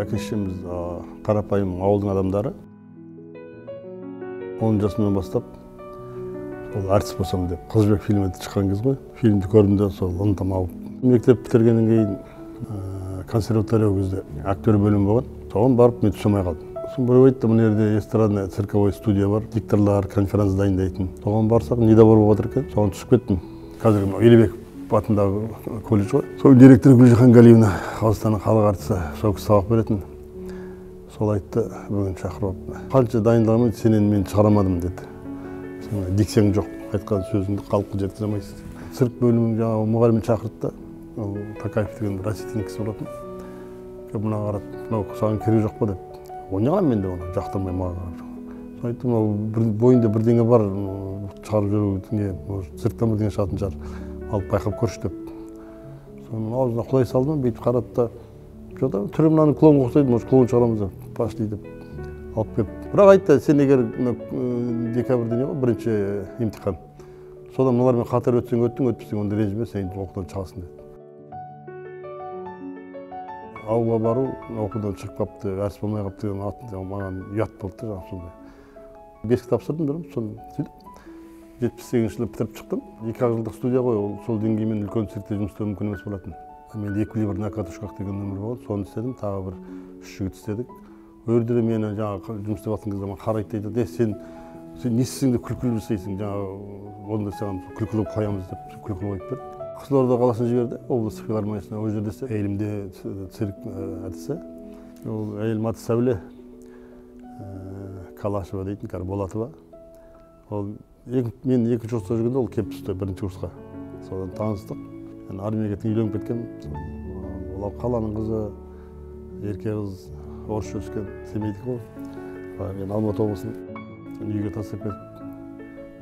Әке-шешеміз қарапайым ауылдың адамдары. 10 жасымнан бастап сол артист болсам деп Қызбек фильмі шыққан кез ғой. Фильмді көрдім де сол ынтам алып. Мектеп бітіргеннен кейін консерватория кезде актер бөлімі болған. Соған барып мен түсе алмай қалдым. Сосын біреу айтты, мына жерде эстрадный цирковой студия бар, дикторлар конференц дайындайтын. Соған барсақ, недобор болып жатыр екен. Соған түсіп кеттім. Қазір Елебеков атындағы колледж ғой. Сол директор Гүлжихан Галиевна, Қазақстанның халық артисі, сол кісі сабақ беретін. Сол айтты, бүгін шақырып, қанша дайындығымен сенен мен шығарамадым деді. Сен диксияң жоқ, айтқан сөзіңді халыққа жеткізе алмайсыз. Цирк бөлімінің жаңағы мұғалімін шақырды да, Такаев деген Росиятин кісі болатын. Мына қарап, мынау саған керек жоқ па деп. Оны қалам мен де оны жақтырмай маған қарап. Сол айттым, мынау бойында бірдеңе бар, шығарып жүруге, цирктан бірдеңе шығатын шығар, алып байқап көрші деп. Соның аузына құлай салдым, бүйтіп қарады да, жоқта түрі мынаны клоунға ұқсайды, может клоун шығарамыз деп, пошли деп алып келіп. Бірақ айтты, сен егер декабрьде не ғой, бірінші имтихан. Содан мыналармен қатар өтсең өттің, өтпесең онда ренжіме, сен оқудан шығасың деді. Ауылға бару, оқудан шығып қапты, әріс болмай қапты деген атын маған ұят болды да, сондай. Бесік тапсырдым дұрым, соны сөйтіп. 78 жылы бітіріп шықтым. 2 жылдық студия ғой, сол деңгеймен үлкен циркте жұмыс істеу мүмкін емес болатын. Мен «Эквилибр на катушках» деген нөмір болды, соны істедім, тағы бір 3 жігіт істедік. Өрді де мені жаңағы жұмыс істеп жатқан кезде қарайды дейді, сен не істесең де күлкілі жасайсың, жаңағы онда саған күлкілі қоямыз деп күлкілі қойып берді. Қызылорда қаласын жіберді, облыстық филармониясына, ол жерде әйелімде цирк әртісі. Ол әйелім аты Сәуле Калашева дейтін, Болатова. Мен 2 курста жүргенде ол келіп түсті 1 курсқа. Содан таныстық. Армияға үйленіп кеткен. Ол қаланың қызы, ерке қыз, орысша өскен, семейдікі ғой. Мен Алматы облысының үйге тастап кетіп,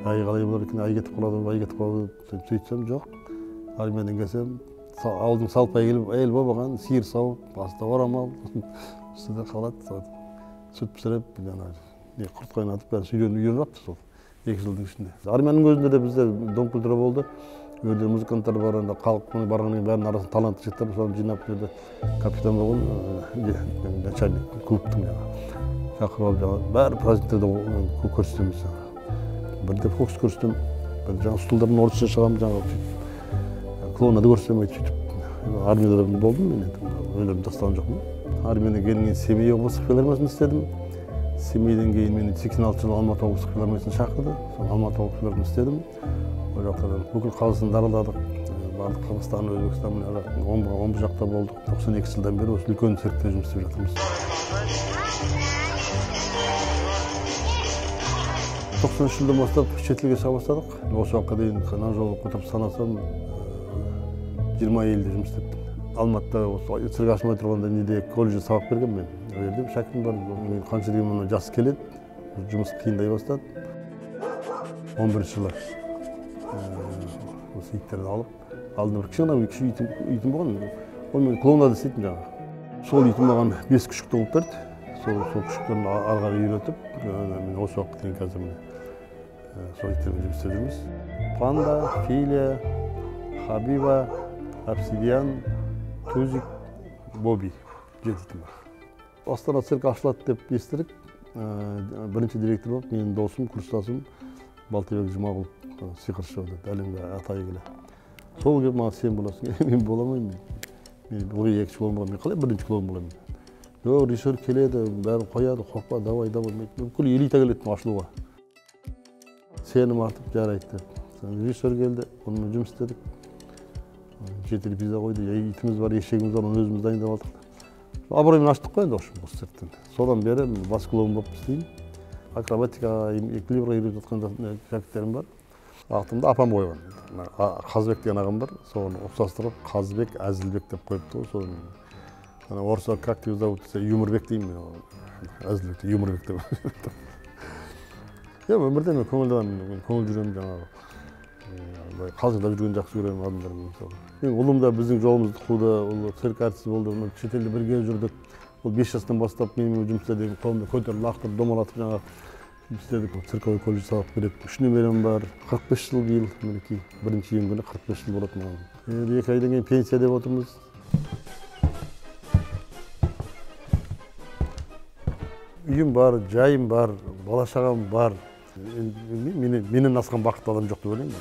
ай қалай болар екен, ай кетіп қалады, сөйтсем жоқ. Армиядан келсем, ауылдың салпай келіп, әйел болмаған, сиыр сауып, баста орамал, үстінде қалады. Сүт пісіріп, құрт қайнатып, бәрі үйреніп апты сол 2 жылдың ішінде. Армияның өзінде де бізде дом культура болды. Өйде музыканттар бар, халықтың барғанның бәрінің арасында талантты жігіттер, соны жинап жерде капитан болған, начальник клубтың шақырып алып, бәрі праздниктерде көрсетеміз. Бірде фокус көрсетем, бір стулдардың орысша шығамын, клоунады көрсетемейді сөйтіп. Армияда болдым мен, өнерім тастаған жоқпын. Армиядан кейін Семей облыстық филармониясында істедім. Семейден кейін мені 86 жылы Алматы облыстық филармониясына шақырды. Алматы облыстық филармониясында істедім. Ол жақтардан бүкіл Қазақстанды араладық. Бардық Қырғызстан, Өзбекстан, омбы жақта болдық. 92 жылдан бері осы үлкен циркте жұмыс істеп жатырмыз. 93 жылдан бастап шетелге шыға бастадық. Осы уақытқа дейін ана жолы отырып санасам 20 елде жұмыс істеп. Алматыда осы цирк ашылмай тұрғанда неде колледжде сабақ берген мен. Ол жерде шәкіртім бар. Мен қанша дегенмен жас келеді, жұмыс қиындай бастады. 11 жылы осы иттерді алып, алдында бір кіші итім болған. Ол мен клоунада істейтін жаңағы. Сол итім маған 5 күшікті қылып берді. Сол күшіктерін арғары үйретіп, мен осы уақытқа дейін қазір сол иттермен жұмыс істеп жүрміз. Панда, Филия, Хабиба, Обсидиан, Тузик, Боби жететін бар. Астана цирк ашылады деп естідік. Бірінші директор болып, менің досым, курстасым Балтабек Жұмағұл сиқыршы болды, әлемге атай келе. Сол келіп маған сен боласың, мен боламаймын. Мен бұғы 2 клоун боламын, мен қалай бірінші клоун боламын. Жоқ, режиссер келеді, бәрін қояды, қорқпа, давай. Бүкіл элита келеді ашылуға. Сенім артып жарайды. Режиссер келді, онымен жұмыс істедік. 7 эпизод қойды, итіміз бар, ешегіміз бар, оны өзіміз дайындап алдық. Абыроймен аштық қой енді осы цирктен. Содан бері бас клоун болып істеймін. Акробатика, эквилибрға үйретіп жатқан шәкірттерім бар. Атымды апам қойған. Қазбек деген ағам бар, соны ұқсастырып Қазбек, Әзілбек деп қойыпты. Соны орысша как тебя зовут десе, Юморбек деймін. Әзілбекті Юморбек деп. Өмірде мен көңілді адаммын, көңіл жүремін жаңағы. Қалжыңдап жүрген жақсы көремін адамдармен. Ұлым да біздің жолымызды қуды, ол цирк әртісі болды, шетелде бірге жүрдік. Ол 5 жастан бастап менімен жұмыс істедік, қолымда көтеріп лақтырып, домалатып жаңағы жұмыс істедік. Цирковой колледж сабақ береді. 3 немерем бар, 45 жыл биыл, мінекей, бірінші ем күні 45 жыл болатын маған. 2 айдан кейін пенсия деп отырмыз. үйім бар, жайым бар, бала шағам бар. Менен асқан бақытты адам жоқ деп ойлаймын.